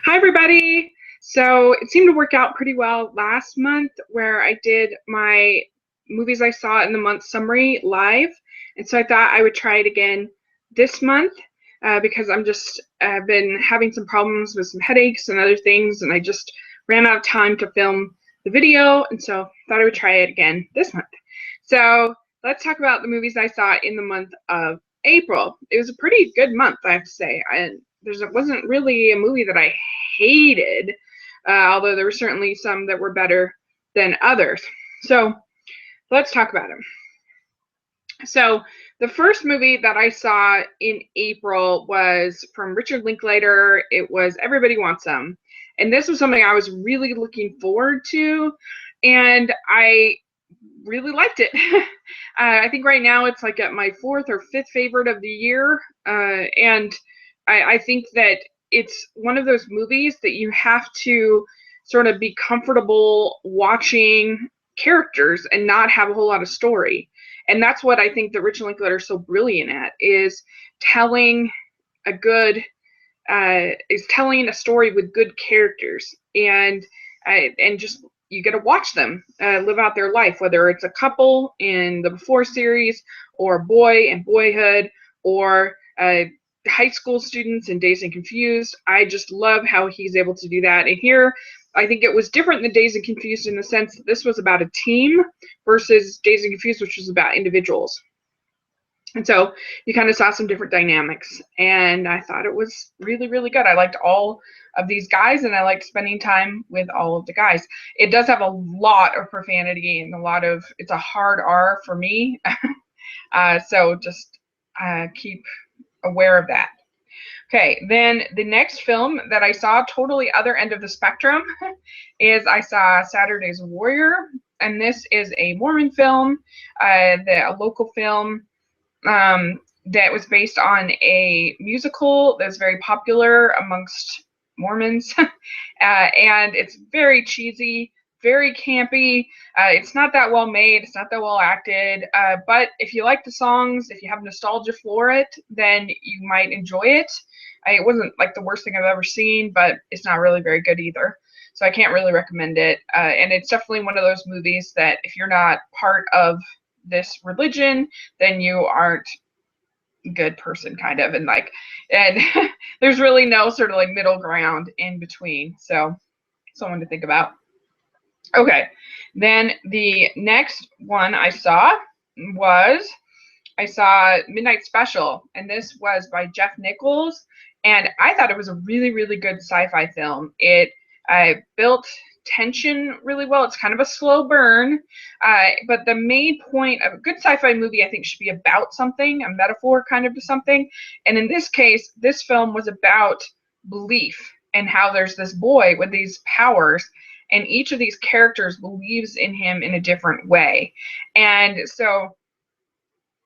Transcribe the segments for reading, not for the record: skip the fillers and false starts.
Hi, everybody. So it seemed to work out pretty well last month where I did my movies I saw in the month summary live. And so I thought I would try it again this month because I've been having some problems with some headaches and other things, and I just ran out of time to film the video. And so I thought I would try it again this month. So let's talk about the movies I saw in the month of April. It was a pretty good month, I have to say. There wasn't really a movie that I hated, although there were certainly some that were better than others. So let's talk about them. So the first movie that I saw in April was from Richard Linklater. It was Everybody Wants Some. And this was something I was really looking forward to, and I really liked it. I think right now it's like at my fourth or fifth favorite of the year, and I think that it's one of those movies that you have to sort of be comfortable watching characters and not have a whole lot of story. And that's what I think that Richard Linklater is so brilliant at, is telling a good is telling a story with good characters, and just you get to watch them live out their life, whether it's a couple in the Before series, or a boy in Boyhood, or high school students in Dazed and Confused. I just love how he's able to do that. And here, I think it was different than Dazed and Confused in the sense that this was about a team versus Dazed and Confused, which was about individuals. And so you kind of saw some different dynamics, and I thought it was really, really good. I liked all of these guys, and I liked spending time with all of the guys. It does have a lot of profanity and it's a hard R for me. So just keep aware of that. Okay, then the next film that I saw, totally other end of the spectrum, is I saw Saturday's Warrior, and this is a Mormon film, a local film that was based on a musical that's very popular amongst Mormons. And it's very cheesy, very campy. It's not that well made. It's not that well acted. But if you like the songs, if you have nostalgia for it, then you might enjoy it. It wasn't like the worst thing I've ever seen, but it's not really very good either. So I can't really recommend it. And it's definitely one of those movies that if you're not part of this religion, then you aren't a good person, kind of. And there's really no sort of like middle ground in between. So someone to think about. Okay, then the next one I saw Midnight Special, and this was by Jeff Nichols, and I thought it was a really, really good sci-fi film. It built tension really well. It's kind of a slow burn, but the main point of a good sci-fi movie, I think, should be about something, a metaphor kind of to something. And in this case, this film was about belief and how there's this boy with these powers, and each of these characters believes in him in a different way. And so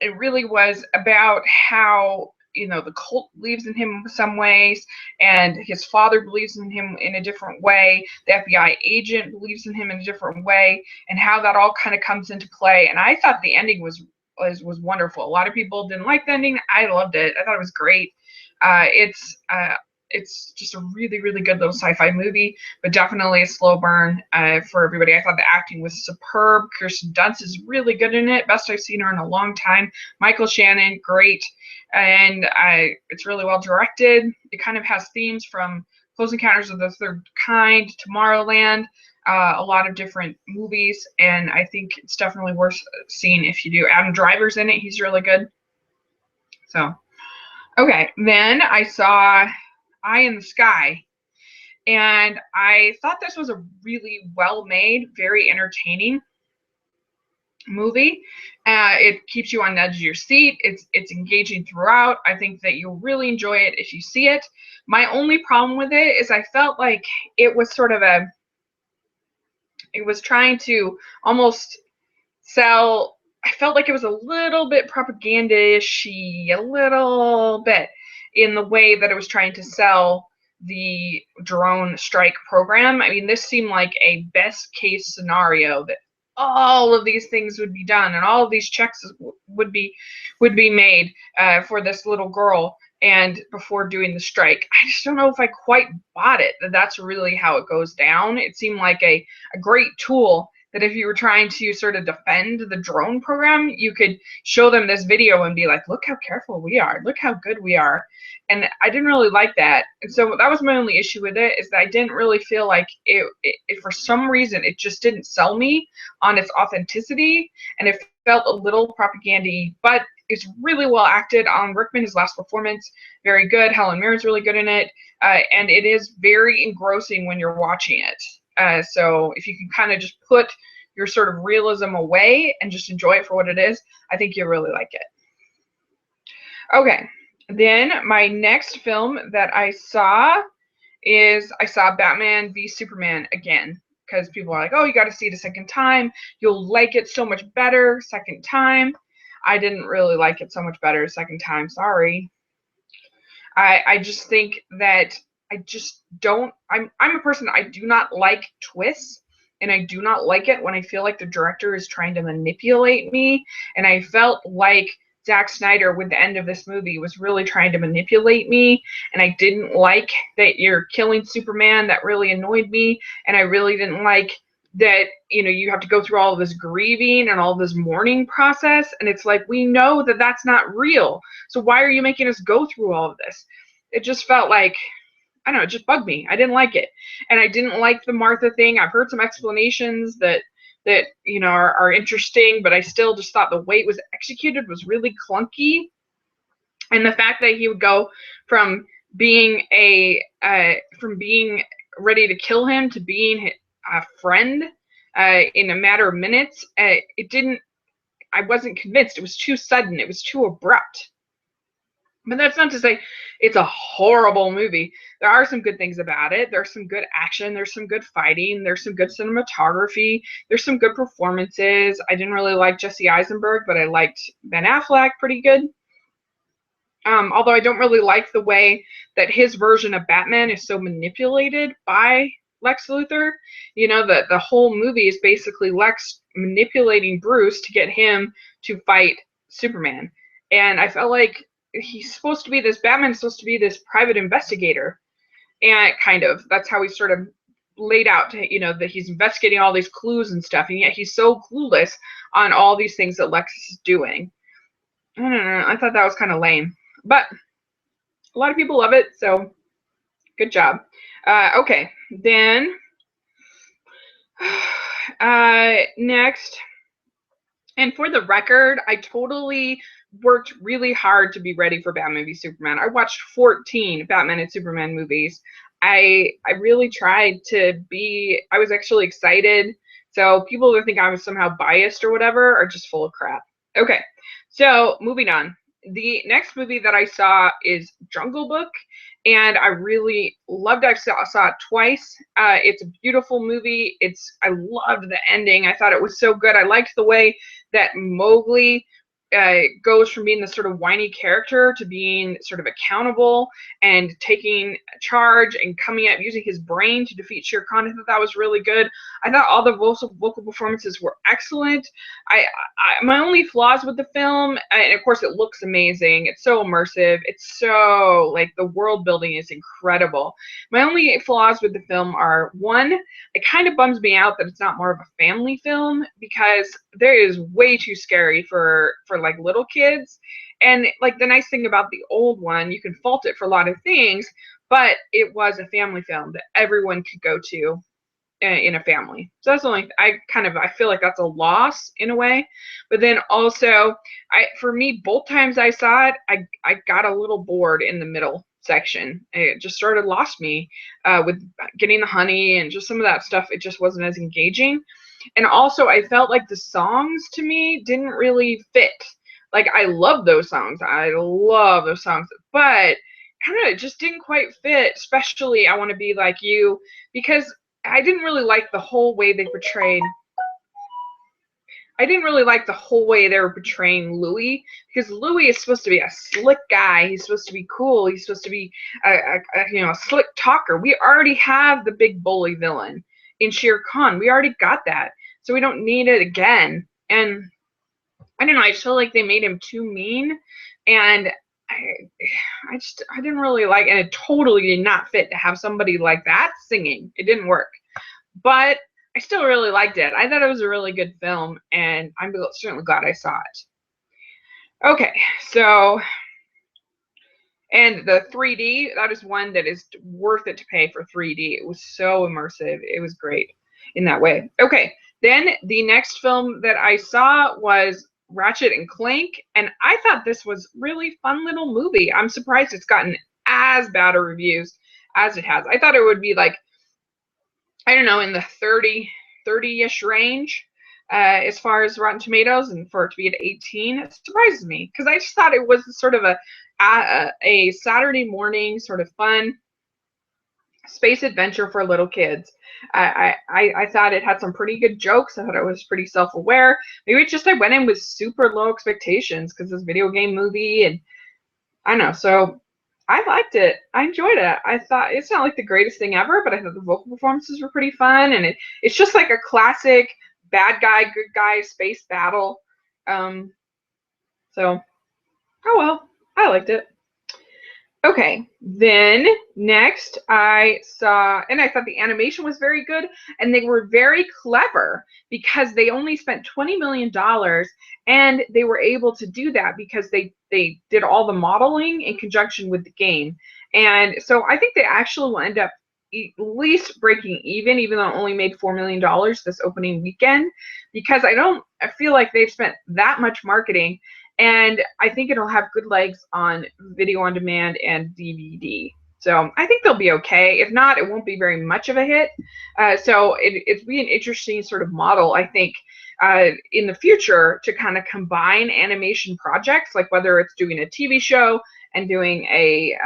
it really was about how the cult believes in him in some ways, and his father believes in him in a different way. The FBI agent believes in him in a different way, and how that all kind of comes into play. And I thought the ending was wonderful. A lot of people didn't like the ending. I loved it. I thought it was great. It's just a really, really good little sci-fi movie, but definitely a slow burn for everybody. I thought the acting was superb. Kirsten Dunst is really good in it. Best I've seen her in a long time. Michael Shannon, great. And it's really well directed. It kind of has themes from Close Encounters of the Third Kind, Tomorrowland, a lot of different movies, and I think it's definitely worth seeing if you do. Adam Driver's in it. He's really good. So, okay. Then I saw Eye in the Sky, and I thought this was a really well-made, very entertaining movie. It keeps you on the edge of your seat. It's engaging throughout. I think that you'll really enjoy it if you see it. My only problem with it is I felt like it was it was trying to almost sell. I felt like it was a little bit propaganda-ish-y, a little bit, in the way that it was trying to sell the drone strike program. I mean, this seemed like a best case scenario that all of these things would be done and all of these checks would be made for this little girl and before doing the strike. I just don't know if I quite bought it that that's really how it goes down. It seemed like a great tool that if you were trying to sort of defend the drone program, you could show them this video and be like, look how careful we are, look how good we are. And I didn't really like that. And so that was my only issue with it, is that I didn't really feel like it for some reason, it just didn't sell me on its authenticity, and it felt a little propagandy, but it's really well acted. Alan Rickman, his last performance, very good. Helen Mirren's really good in it, and it is very engrossing when you're watching it. So if you can kind of just put your sort of realism away and just enjoy it for what it is, I think you'll really like it. Okay, then my next film that I saw Batman v Superman again, because people are like, oh, you got to see it a second time. You'll like it so much better second time. I didn't really like it so much better second time. Sorry. I just think that I just don't. I'm a person, I do not like twists, and I do not like it when I feel like the director is trying to manipulate me. And I felt like Zack Snyder with the end of this movie was really trying to manipulate me, and I didn't like that you're killing Superman. That really annoyed me, and I really didn't like that, you know, you have to go through all of this grieving and all this mourning process, and it's like, we know that that's not real, so why are you making us go through all of this? It just felt like, I don't know, it just bugged me. I didn't like it. And I didn't like the Martha thing. I've heard some explanations that you know are interesting, but I still just thought the way it was executed was really clunky. And the fact that he would go from being ready to kill him to being a friend in a matter of minutes, I wasn't convinced. It was too sudden. It was too abrupt. But that's not to say it's a horrible movie. There are some good things about it. There's some good action. There's some good fighting. There's some good cinematography. There's some good performances. I didn't really like Jesse Eisenberg, but I liked Ben Affleck pretty good. Although I don't really like the way that his version of Batman is so manipulated by Lex Luthor. You know, the whole movie is basically Lex manipulating Bruce to get him to fight Superman. And I felt like Batman's supposed to be this private investigator, and kind of that's how he's sort of laid out, you know, that he's investigating all these clues and stuff, and yet he's so clueless on all these things that Lex is doing. I don't know, I thought that was kind of lame, but a lot of people love it, so good job. Okay, then next, and for the record, I totally worked really hard to be ready for Batman v Superman. I watched 14 Batman and Superman movies. I really tried to be. I was actually excited. So people who think I was somehow biased or whatever are just full of crap. Okay, so moving on. The next movie that I saw is Jungle Book, and I really loved it. I saw it twice. It's a beautiful movie. I loved the ending. I thought it was so good. I liked the way that Mowgli goes from being this sort of whiny character to being sort of accountable and taking charge and coming up using his brain to defeat Shere Khan. I thought that was really good. I thought all the vocal performances were excellent. My only flaws with the film, and of course it looks amazing, it's so immersive, it's so, like, the world building is incredible. My only flaws with the film are, one, it kind of bums me out that it's not more of a family film, because there is way too scary for like little kids. And like the nice thing about the old one, you can fault it for a lot of things, but it was a family film that everyone could go to in a family. So that's only, I feel like that's a loss in a way. But then also, for me, both times I saw it, I got a little bored in the middle section. It just sort of lost me with getting the honey and just some of that stuff. It just wasn't as engaging. And also, I felt like the songs to me didn't really fit. Like, I love those songs, but kind of just didn't quite fit, especially I Want to Be Like You, because I didn't really like the whole way they portrayed. I didn't really like the whole way they were portraying Louis, because Louis is supposed to be a slick guy. He's supposed to be cool. He's supposed to be a slick talker. We already have the big bully villain in Shere Khan. We already got that. so we don't need it again. And I don't know, I just feel like they made him too mean, and I didn't really like, and it totally did not fit to have somebody like that singing. It didn't work, but I still really liked it. I thought it was a really good film, and I'm certainly glad I saw it. Okay, so, and the 3D, that is one that is worth it to pay for 3D. It was so immersive. It was great in that way. Okay, then the next film that I saw was Ratchet and Clank, and I thought this was really fun little movie. I'm surprised it's gotten as bad a reviews as it has. I thought it would be like, I don't know, in the 30-ish range as far as Rotten Tomatoes, and for it to be at 18, it surprises me because I just thought it was sort of a Saturday morning sort of fun space adventure for little kids. I thought it had some pretty good jokes. I thought it was pretty self-aware. Maybe it's just I went in with super low expectations because it's a video game movie, and I don't know. So I liked it. I enjoyed it. I thought it's not like the greatest thing ever, but I thought the vocal performances were pretty fun, and it's just like a classic bad guy, good guy space battle. So, oh well, I liked it. Okay, then next I saw, and I thought the animation was very good, and they were very clever because they only spent $20 million, and they were able to do that because they did all the modeling in conjunction with the game. And so I think they actually will end up at least breaking even though it only made $4 million this opening weekend, because I feel like they've spent that much marketing, and I think it'll have good legs on video on demand and DVD. So I think they'll be okay. If not, it won't be very much of a hit. So it'd be an interesting sort of model, I think, in the future to kind of combine animation projects, like whether it's doing a TV show and doing a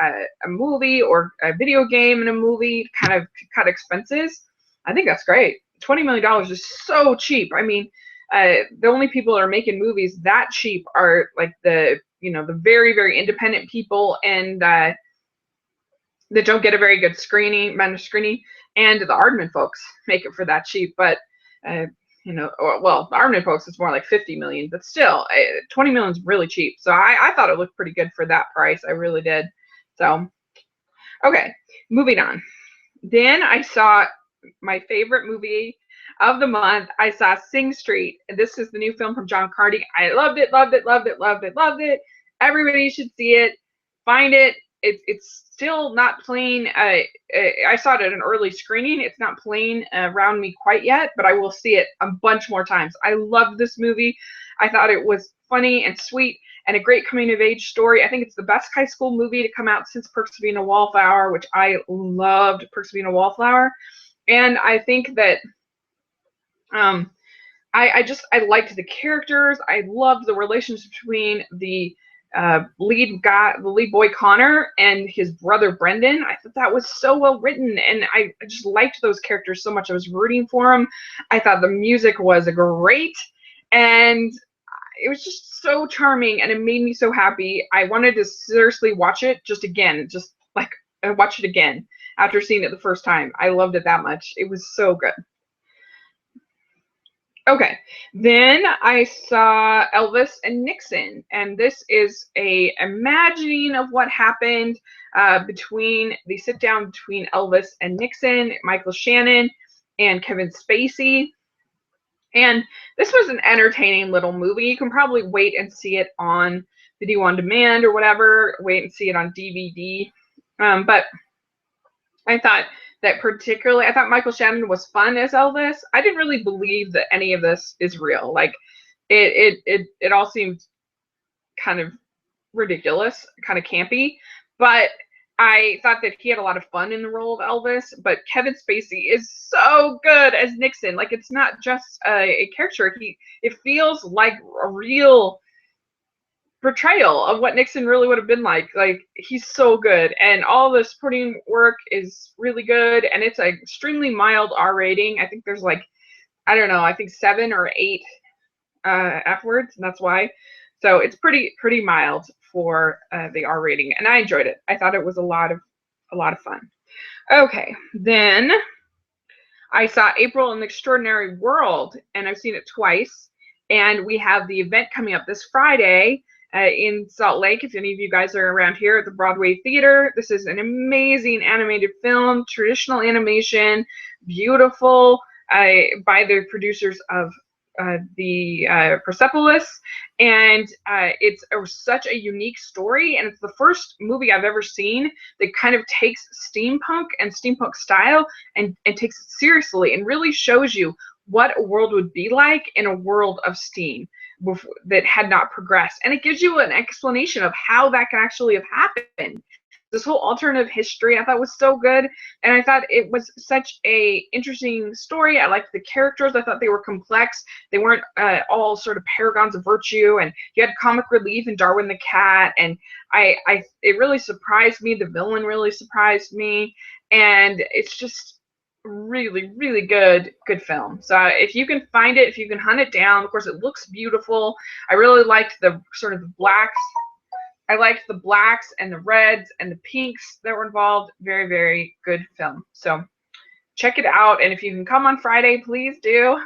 movie, or a video game and a movie, kind of cut expenses. I think that's great. $20 million is so cheap. I mean, the only people that are making movies that cheap are like the very, very independent people, and that don't get a very good amount of screening, and the Aardman folks make it for that cheap. But well, the Aardman folks is more like 50 million, but still, 20 million is really cheap. So I thought it looked pretty good for that price. I really did. So, okay, moving on. Then I saw my favorite movie of the month. I saw Sing Street. This is the new film from John Carney. I loved it, loved it, loved it, loved it, loved it. Everybody should see it. Find it. It's still not playing. I saw it at an early screening. It's not playing around me quite yet, but I will see it a bunch more times. I loved this movie. I thought it was funny and sweet and a great coming of age story. I think it's the best high school movie to come out since Perks of Being a Wallflower, which I loved Perks of Being a Wallflower. And I think that I liked the characters. I loved the relationship between the lead boy Connor and his brother Brendan. I thought that was so well written, and I just liked those characters so much. I was rooting for them. I thought the music was great, and it was just so charming, and it made me so happy. I wanted to seriously watch it just again, just like watch it again after seeing it the first time. I loved it that much. It was so good. Okay, then I saw Elvis and Nixon, and this is a imagining of what happened between the sit down between Elvis and Nixon, Michael Shannon, and Kevin Spacey. And this was an entertaining little movie. You can probably wait and see it on video on demand or whatever. Wait and see it on DVD. But I thought Michael Shannon was fun as Elvis. I didn't really believe that any of this is real. Like, it all seemed kind of ridiculous, kind of campy. But I thought that he had a lot of fun in the role of Elvis. But Kevin Spacey is so good as Nixon. Like, it's not just a caricature. It feels like a real portrayal of what Nixon really would have been like. Like, he's so good, and all the supporting work is really good, and it's an extremely mild R rating. I think there's like, I don't know, I think 7 or 8 F words, and that's why. So it's pretty mild for the R rating, and I enjoyed it. I thought it was a lot of fun. Okay, then I saw April in the Extraordinary World, and I've seen it twice. And we have the event coming up this Friday in Salt Lake. If any of you guys are around here at the Broadway Theater, this is an amazing animated film, traditional animation, beautiful, by the producers of the Persepolis, and such a unique story, and it's the first movie I've ever seen that kind of takes steampunk and steampunk style and takes it seriously and really shows you what a world would be like in a world of steam that had not progressed, and it gives you an explanation of how that can actually have happened. This whole alternative history I thought was so good, and I thought it was such a interesting story. I liked the characters. I thought they were complex. They weren't all sort of paragons of virtue, and you had comic relief in Darwin the Cat, and it really surprised me. The villain really surprised me, and it's just really, really good film. So if you can find it, if you can hunt it down, of course it looks beautiful. I really liked the sort of the blacks. I liked the blacks and the reds and the pinks that were involved. Very, very good film. So check it out. And if you can come on Friday, please do.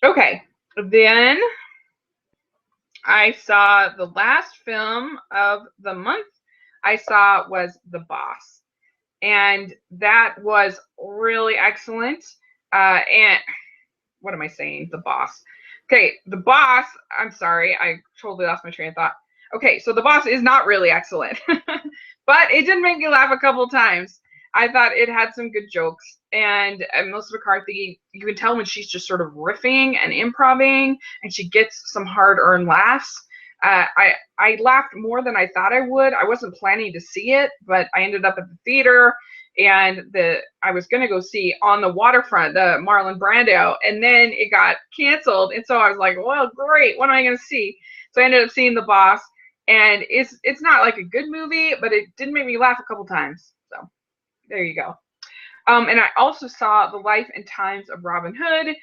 Okay. Then I saw the last film of the month I saw was The Boss. And that was really excellent. And what am I saying? The Boss. Okay, The Boss, I'm sorry, I totally lost my train of thought. Okay, so The Boss is not really excellent, but it did make me laugh a couple times. I thought it had some good jokes, and Melissa McCarthy, you can tell when she's just sort of riffing and improvising, and she gets some hard-earned laughs. I laughed more than I thought I would. I wasn't planning to see it, but I ended up at the theater, and I was gonna go see On the Waterfront, the Marlon Brando, and then it got canceled, and so I was like, well, great, what am I gonna see? So I ended up seeing The Boss, and it's not like a good movie, but it did make me laugh a couple times. So there you go. And I also saw The Life and Times of Robin Hood,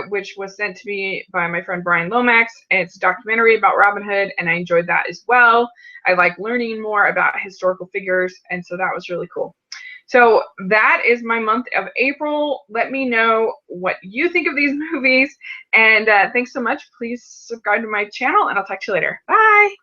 which was sent to me by my friend Brian Lomax. And it's a documentary about Robin Hood, and I enjoyed that as well. I like learning more about historical figures, and so that was really cool. So that is my month of April. Let me know what you think of these movies, and thanks so much. Please subscribe to my channel, and I'll talk to you later. Bye!